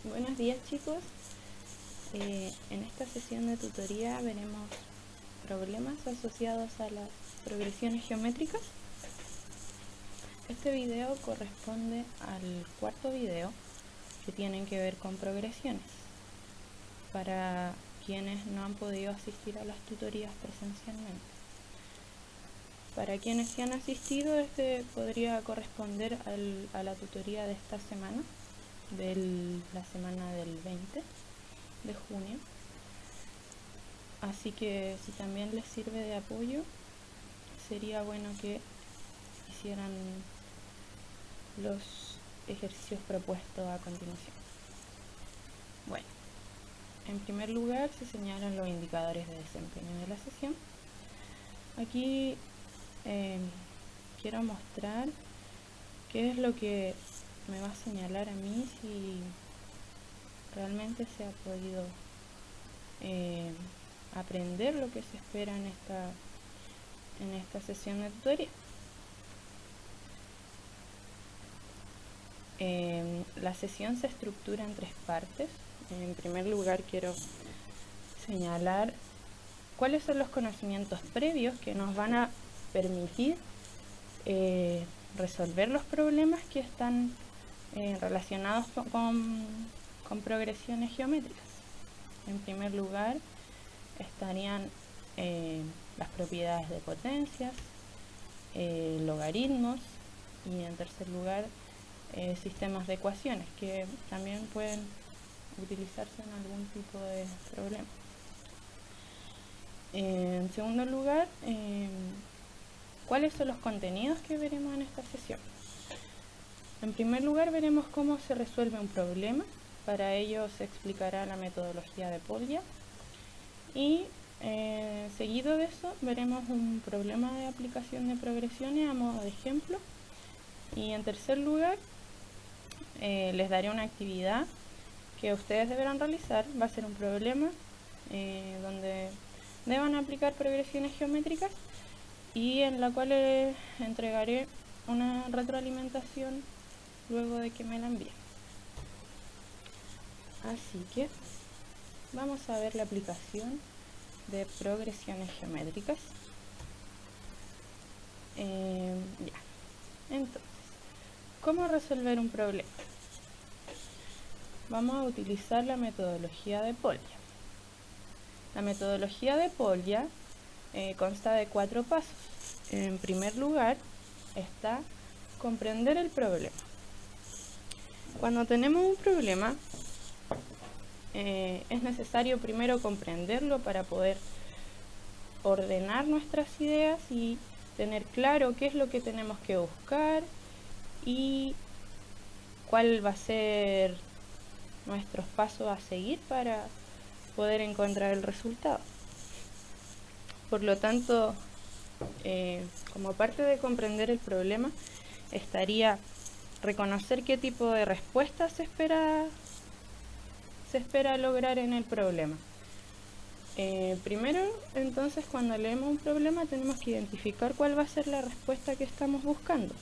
Buenos días, chicos. En esta sesión de tutoría veremos problemas asociados a las progresiones geométricas. Este video corresponde al cuarto video que tienen que ver con progresiones. Para quienes no han podido asistir a las tutorías presencialmente. Para quienes sí han asistido, este podría corresponder a la tutoría de esta semana, la semana del 20 de junio. Así que si también les sirve de apoyo, sería bueno que hicieran los ejercicios propuestos a continuación. Bueno, en primer lugar se señalan los indicadores de desempeño de la sesión. Aquí quiero mostrar qué es lo que me va a señalar a mí si realmente se ha podido aprender lo que se espera en esta sesión de tutoría. La sesión se estructura en 3 partes. En primer lugar quiero señalar cuáles son los conocimientos previos que nos van a permitir resolver los problemas que están relacionados con progresiones geométricas. En primer lugar estarían las propiedades de potencias, logaritmos y en tercer lugar sistemas de ecuaciones que también pueden utilizarse en algún tipo de problema. En segundo lugar, ¿cuáles son los contenidos que veremos en esta sesión? En primer lugar veremos cómo se resuelve un problema. Para ello se explicará la metodología de Polya y seguido de eso veremos un problema de aplicación de progresiones a modo de ejemplo. Y en tercer lugar les daré una actividad que ustedes deberán realizar. Va a ser un problema donde deban aplicar progresiones geométricas y en la cual les entregaré una retroalimentación luego de que me la envíen. Así que vamos a ver la aplicación de progresiones geométricas. Entonces, ¿cómo resolver un problema? Vamos a utilizar la metodología de Polya. La metodología de Polya consta de 4 pasos. En primer lugar está comprender el problema. Cuando tenemos un problema es necesario primero comprenderlo para poder ordenar nuestras ideas y tener claro qué es lo que tenemos que buscar y cuál va a ser nuestros pasos a seguir para poder encontrar el resultado. Por lo tanto, como parte de comprender el problema, estaría reconocer qué tipo de respuesta se espera lograr en el problema. Primero, entonces, cuando leemos un problema tenemos que identificar cuál va a ser la respuesta que estamos buscando.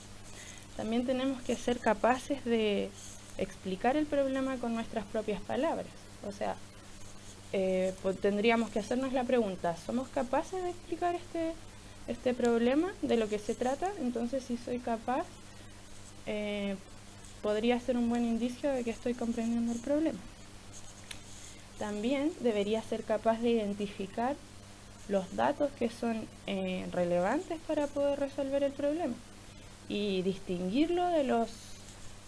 También tenemos que ser capaces de explicar el problema con nuestras propias palabras. O sea, tendríamos que hacernos la pregunta, ¿somos capaces de explicar este problema, de lo que se trata? Entonces, si soy capaz, podría ser un buen indicio de que estoy comprendiendo el problema. También debería ser capaz de identificar los datos que son relevantes para poder resolver el problema y distinguirlo de los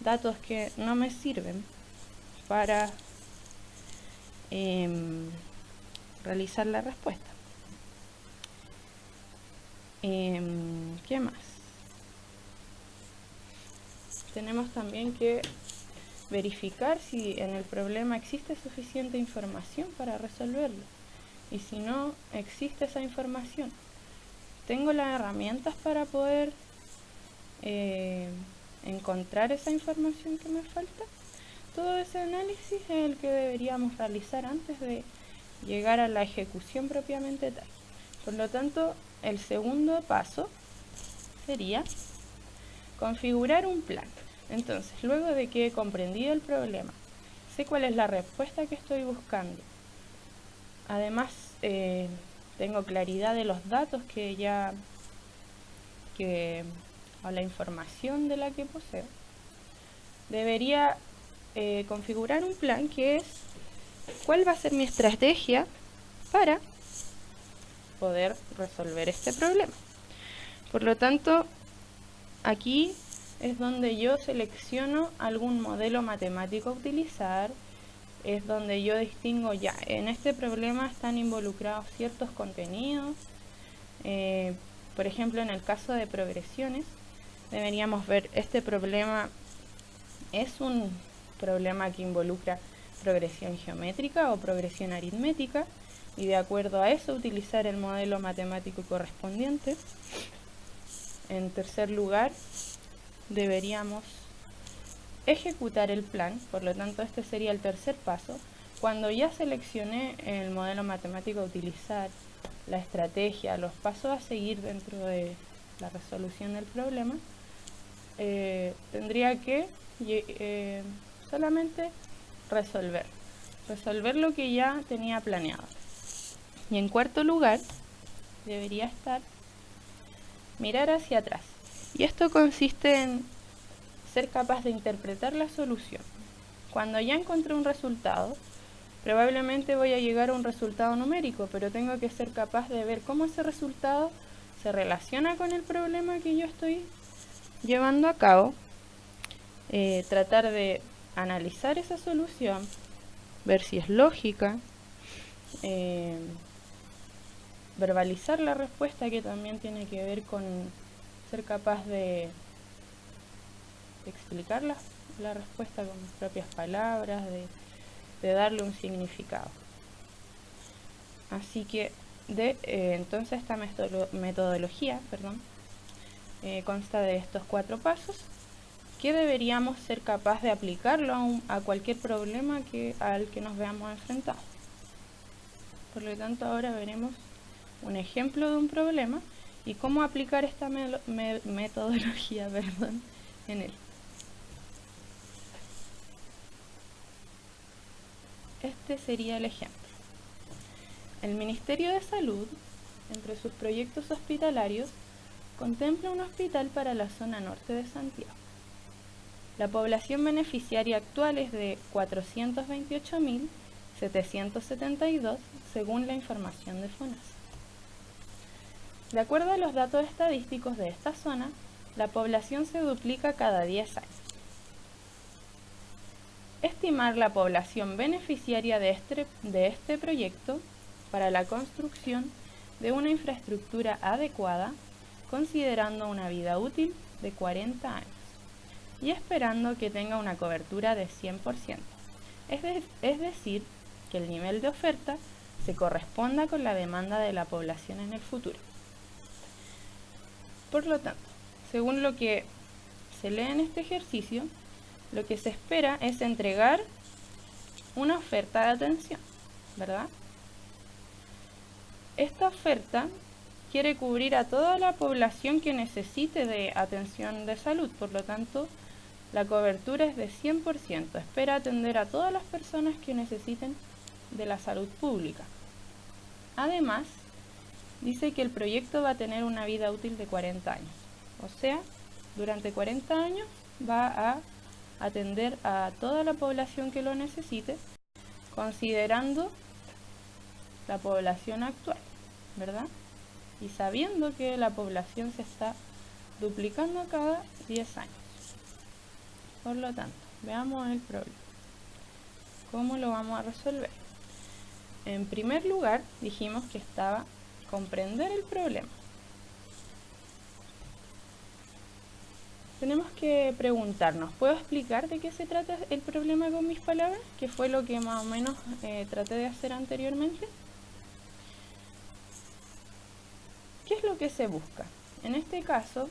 datos que no me sirven para realizar la respuesta. ¿Qué más? Tenemos también que verificar si en el problema existe suficiente información para resolverlo y si no existe esa información, ¿tengo las herramientas para poder encontrar esa información que me falta? Todo ese análisis es el que deberíamos realizar antes de llegar a la ejecución propiamente tal. Por lo tanto, el segundo paso sería configurar un plan. Entonces, luego de que he comprendido el problema, sé cuál es la respuesta que estoy buscando. Además, tengo claridad de los datos o la información de la que poseo. Debería configurar un plan que es cuál va a ser mi estrategia para poder resolver este problema. Por lo tanto, aquí es donde yo selecciono algún modelo matemático a utilizar, es donde yo distingo ya, en este problema están involucrados ciertos contenidos. Por ejemplo, en el caso de progresiones, deberíamos ver, este problema es un problema que involucra progresión geométrica o progresión aritmética, y de acuerdo a eso utilizar el modelo matemático correspondiente. En tercer lugar, deberíamos ejecutar el plan, por lo tanto este sería el tercer paso. Cuando ya seleccioné el modelo matemático a utilizar, la estrategia, los pasos a seguir dentro de la resolución del problema, tendría que solamente resolver lo que ya tenía planeado. Y en cuarto lugar, debería estar mirar hacia atrás. Y esto consiste en ser capaz de interpretar la solución. Cuando ya encontré un resultado, probablemente voy a llegar a un resultado numérico, pero tengo que ser capaz de ver cómo ese resultado se relaciona con el problema que yo estoy llevando a cabo, tratar de analizar esa solución, ver si es lógica, verbalizar la respuesta, que también tiene que ver con ser capaz de explicar la respuesta con mis propias palabras, de darle un significado. Así que entonces esta metodología consta de estos 4 pasos que deberíamos ser capaz de aplicarlo a cualquier problema al que nos veamos enfrentados. Por lo tanto, ahora veremos un ejemplo de un problema y cómo aplicar esta metodología en él. Este sería el ejemplo. El Ministerio de Salud, entre sus proyectos hospitalarios, contempla un hospital para la zona norte de Santiago. La población beneficiaria actual es de 428.772, según la información de FONASA. De acuerdo a los datos estadísticos de esta zona, la población se duplica cada 10 años. Estimar la población beneficiaria de este proyecto para la construcción de una infraestructura adecuada, considerando una vida útil de 40 años y esperando que tenga una cobertura de 100%, es decir, que el nivel de oferta se corresponda con la demanda de la población en el futuro. Por lo tanto, según lo que se lee en este ejercicio, lo que se espera es entregar una oferta de atención, ¿verdad? Esta oferta quiere cubrir a toda la población que necesite de atención de salud, por lo tanto, la cobertura es de 100%. Espera atender a todas las personas que necesiten de la salud pública. Además, dice que el proyecto va a tener una vida útil de 40 años. O sea, durante 40 años va a atender a toda la población que lo necesite, considerando la población actual, ¿verdad? Y sabiendo que la población se está duplicando cada 10 años. Por lo tanto, veamos el problema. ¿Cómo lo vamos a resolver? En primer lugar, dijimos que estaba comprender el problema. Tenemos que preguntarnos, ¿puedo explicar de qué se trata el problema con mis palabras? Que fue lo que más o menos traté de hacer anteriormente. ¿Qué es lo que se busca? En este caso,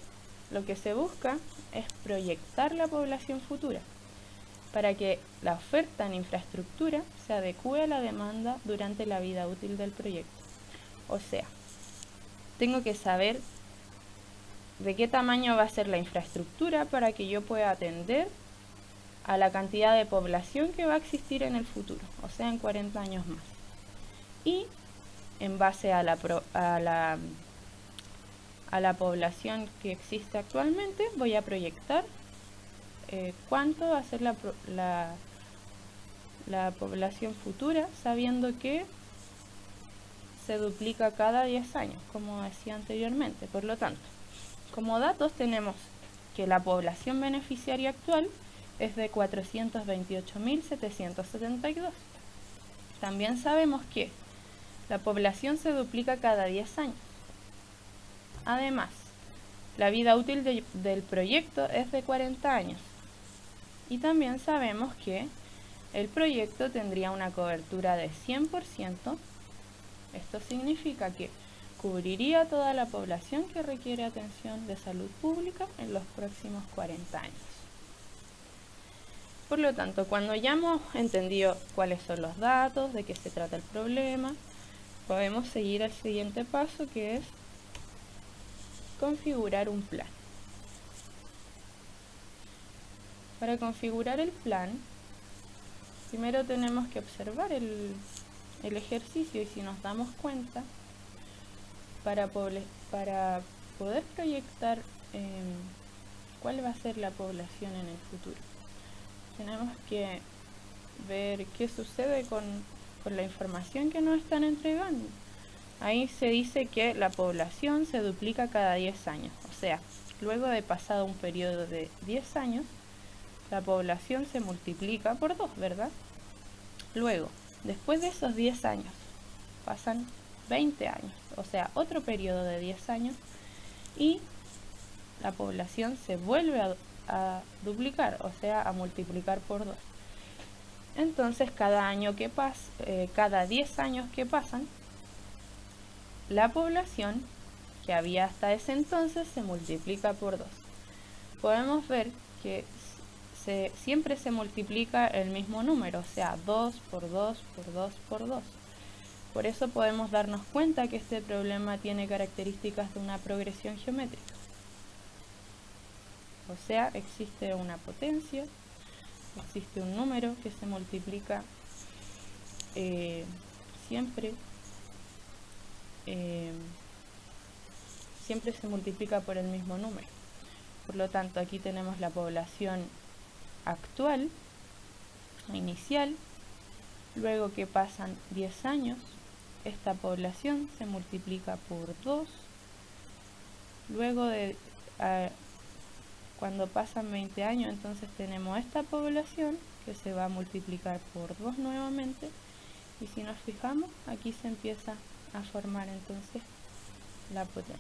lo que se busca es proyectar la población futura para que la oferta en infraestructura se adecue a la demanda durante la vida útil del proyecto. O sea, tengo que saber de qué tamaño va a ser la infraestructura para que yo pueda atender a la cantidad de población que va a existir en el futuro, o sea, en 40 años más. Y en base a la población que existe actualmente, voy a proyectar cuánto va a ser la población futura, sabiendo que se duplica cada 10 años, como decía anteriormente. Por lo tanto, como datos tenemos que la población beneficiaria actual es de 428.772. También sabemos que la población se duplica cada 10 años. Además, la vida útil del proyecto es de 40 años. Y también sabemos que el proyecto tendría una cobertura de 100%. Esto significa que cubriría toda la población que requiere atención de salud pública en los próximos 40 años. Por lo tanto, cuando ya hemos entendido cuáles son los datos, de qué se trata el problema, podemos seguir al siguiente paso, que es configurar un plan. Para configurar el plan, primero tenemos que observar el ejercicio, y si nos damos cuenta, para poder proyectar cuál va a ser la población en el futuro, tenemos que ver qué sucede con la información que nos están entregando. Ahí se dice que la población se duplica cada 10 años, o sea, luego de pasado un periodo de 10 años, la población se multiplica por 2, ¿verdad? Luego, después de esos 10 años, pasan 20 años, o sea, otro periodo de 10 años, y la población se vuelve a duplicar, o sea, a multiplicar por 2. Entonces, cada 10 años que pasan, la población que había hasta ese entonces se multiplica por 2. Podemos ver que siempre se multiplica el mismo número, o sea, 2 por 2 por 2 por 2. Por eso podemos darnos cuenta que este problema tiene características de una progresión geométrica. O sea, existe una potencia, existe un número que se multiplica siempre se multiplica por el mismo número. Por lo tanto, aquí tenemos la población actual, inicial, luego que pasan 10 años, esta población se multiplica por 2, luego de cuando pasan 20 años, entonces tenemos esta población que se va a multiplicar por 2 nuevamente, y si nos fijamos, aquí se empieza a formar entonces la potencia.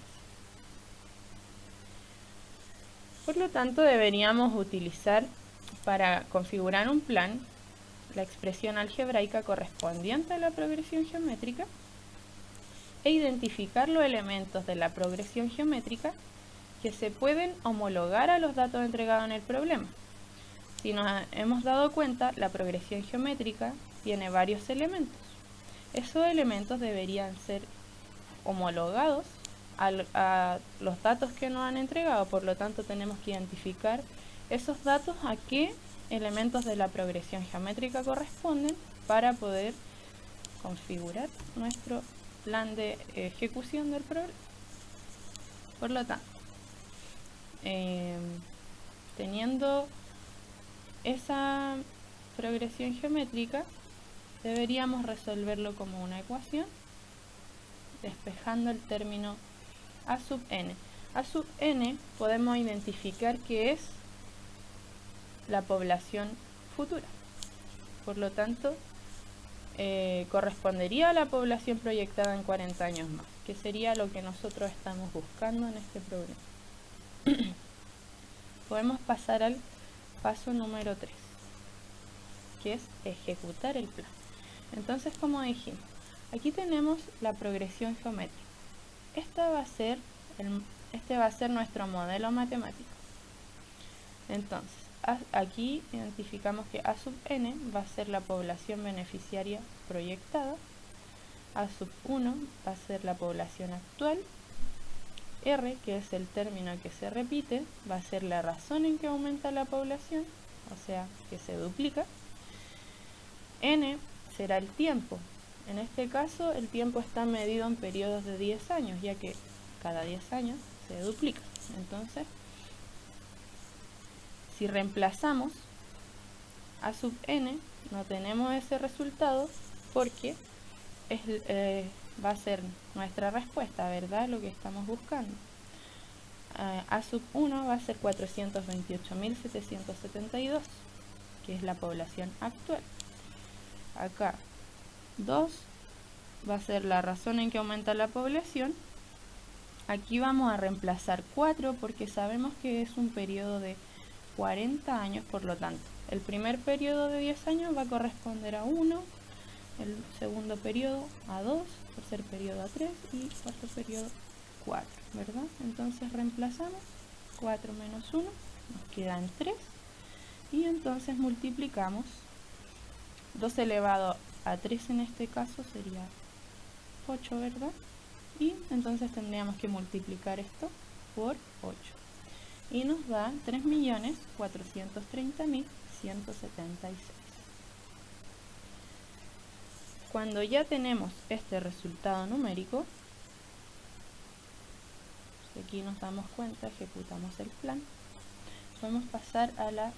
Por lo tanto, deberíamos utilizar para configurar un plan la expresión algebraica correspondiente a la progresión geométrica e identificar los elementos de la progresión geométrica que se pueden homologar a los datos entregados en el problema. Si nos hemos dado cuenta, la progresión geométrica tiene varios elementos. Esos elementos deberían ser homologados a los datos que nos han entregado. Por lo tanto, tenemos que identificar esos datos a qué elementos de la progresión geométrica corresponden para poder configurar nuestro plan de ejecución del problema. Por lo tanto, teniendo esa progresión geométrica, deberíamos resolverlo como una ecuación, despejando el término a sub n. A sub n podemos identificar que es la población futura. Por lo tanto, correspondería a la población proyectada en 40 años más, que sería lo que nosotros estamos buscando en este problema. Podemos pasar al paso número 3, que es ejecutar el plan. Entonces, como dijimos, aquí tenemos la progresión geométrica. Este va a ser nuestro modelo matemático. Entonces, aquí identificamos que A sub n va a ser la población beneficiaria proyectada, A sub 1 va a ser la población actual, R, que es el término que se repite, va a ser la razón en que aumenta la población, o sea que se duplica. N será el tiempo. En este caso el tiempo está medido en periodos de 10 años, ya que cada 10 años se duplica. Entonces, si reemplazamos a sub n, no tenemos ese resultado porque va a ser nuestra respuesta, ¿verdad? Lo que estamos buscando. A sub 1 va a ser 428.772, que es la población actual. Acá 2 va a ser la razón en que aumenta la población. Aquí vamos a reemplazar 4 porque sabemos que es un periodo de 40 años, por lo tanto el primer periodo de 10 años va a corresponder a 1, el segundo periodo a 2, tercer periodo a 3 y cuarto periodo 4, ¿verdad? Entonces reemplazamos 4 menos 1, nos quedan 3 y entonces multiplicamos 2 elevado a 3, en este caso sería 8, ¿verdad? Y entonces tendríamos que multiplicar esto por 8 y nos da 3.430.176. Cuando ya tenemos este resultado numérico, aquí nos damos cuenta, ejecutamos el plan, podemos pasar a la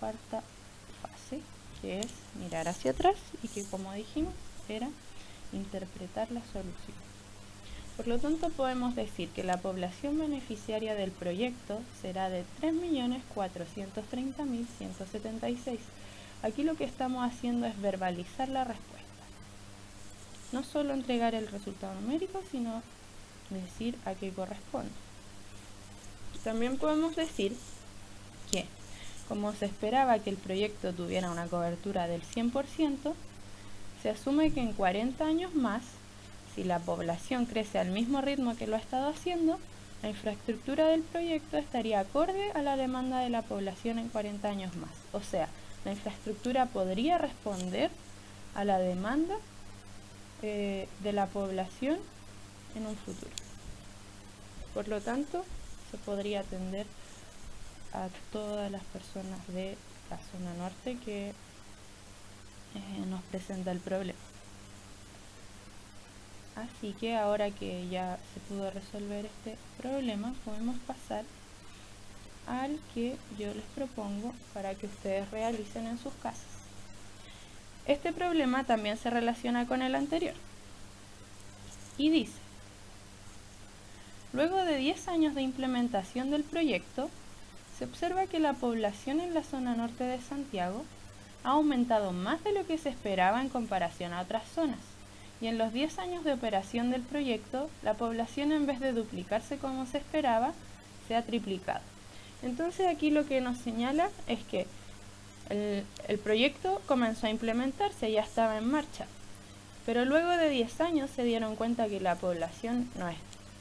cuarta fase, que es mirar hacia atrás y que, como dijimos, era interpretar la solución. Por lo tanto, podemos decir que la población beneficiaria del proyecto será de 3.430.176. Aquí lo que estamos haciendo es verbalizar la respuesta. No solo entregar el resultado numérico, sino decir a qué corresponde. También podemos decir que, como se esperaba que el proyecto tuviera una cobertura del 100%, se asume que en 40 años más, si la población crece al mismo ritmo que lo ha estado haciendo, la infraestructura del proyecto estaría acorde a la demanda de la población en 40 años más. O sea, la infraestructura podría responder a la demanda de la población en un futuro. Por lo tanto, se podría atender a todas las personas de la zona norte que nos presenta el problema. Así que ahora que ya se pudo resolver este problema, podemos pasar al que yo les propongo para que ustedes realicen en sus casas. Este problema también se relaciona con el anterior y dice: luego de 10 años de implementación del proyecto, se observa que la población en la zona norte de Santiago ha aumentado más de lo que se esperaba en comparación a otras zonas, y en los 10 años de operación del proyecto, la población, en vez de duplicarse como se esperaba, se ha triplicado. Entonces aquí lo que nos señala es que el proyecto comenzó a implementarse, ya estaba en marcha, pero luego de 10 años se dieron cuenta que la población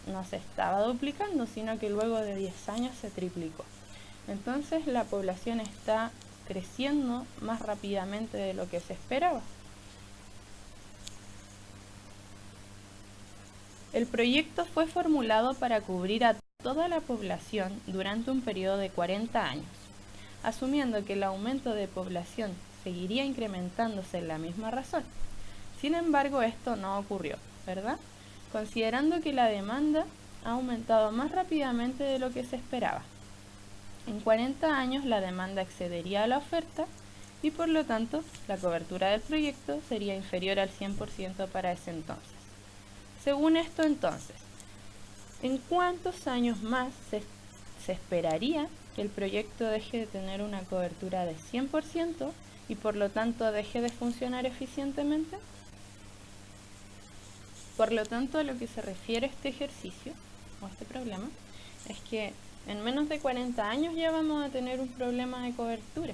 no se estaba duplicando, sino que luego de 10 años se triplicó. Entonces la población está creciendo más rápidamente de lo que se esperaba. El proyecto fue formulado para cubrir a toda la población durante un periodo de 40 años, asumiendo que el aumento de población seguiría incrementándose en la misma razón. Sin embargo, esto no ocurrió, ¿verdad? Considerando que la demanda ha aumentado más rápidamente de lo que se esperaba. En 40 años la demanda excedería a la oferta y por lo tanto la cobertura del proyecto sería inferior al 100% para ese entonces. Según esto, entonces, ¿en cuántos años más se esperaría que el proyecto deje de tener una cobertura de 100% y por lo tanto deje de funcionar eficientemente? Por lo tanto, a lo que se refiere este ejercicio o este problema es que en menos de 40 años ya vamos a tener un problema de cobertura.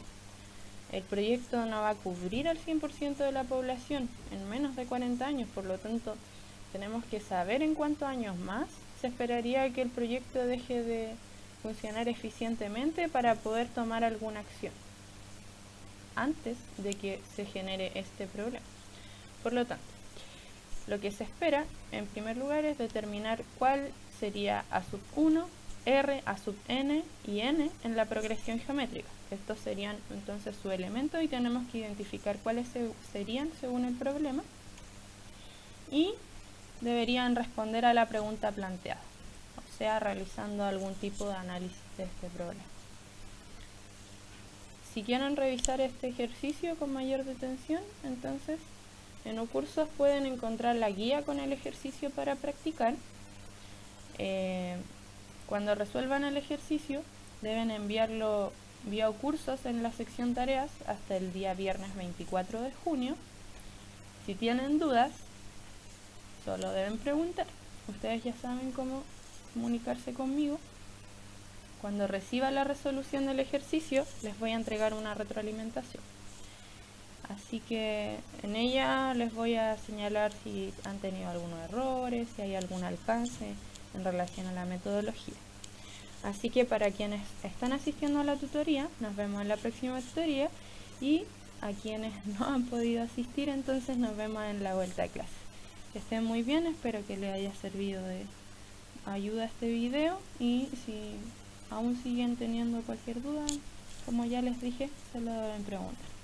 El proyecto no va a cubrir al 100% de la población en menos de 40 años, por lo tanto tenemos que saber en cuántos años más se esperaría que el proyecto deje de funcionar eficientemente para poder tomar alguna acción antes de que se genere este problema. Por lo tanto, lo que se espera en primer lugar es determinar cuál sería A sub 1, R, A sub n y n en la progresión geométrica. Estos serían entonces su elemento y tenemos que identificar cuáles serían según el problema. Y deberían responder a la pregunta planteada, o sea, realizando algún tipo de análisis de este problema. Si quieren revisar este ejercicio con mayor detención, entonces en Ucursos pueden encontrar la guía con el ejercicio para practicar. Cuando resuelvan el ejercicio, deben enviarlo vía Ucursos en la sección tareas hasta el día viernes 24 de junio. Si tienen dudas, solo deben preguntar. Ustedes ya saben cómo comunicarse conmigo. Cuando reciba la resolución del ejercicio, les voy a entregar una retroalimentación. Así que en ella les voy a señalar si han tenido algunos errores, si hay algún alcance en relación a la metodología. Así que para quienes están asistiendo a la tutoría, nos vemos en la próxima tutoría, y a quienes no han podido asistir, entonces nos vemos en la vuelta a clase. Que estén muy bien, espero que les haya servido de ayuda este video, y si aún siguen teniendo cualquier duda, como ya les dije, se lo deben preguntar.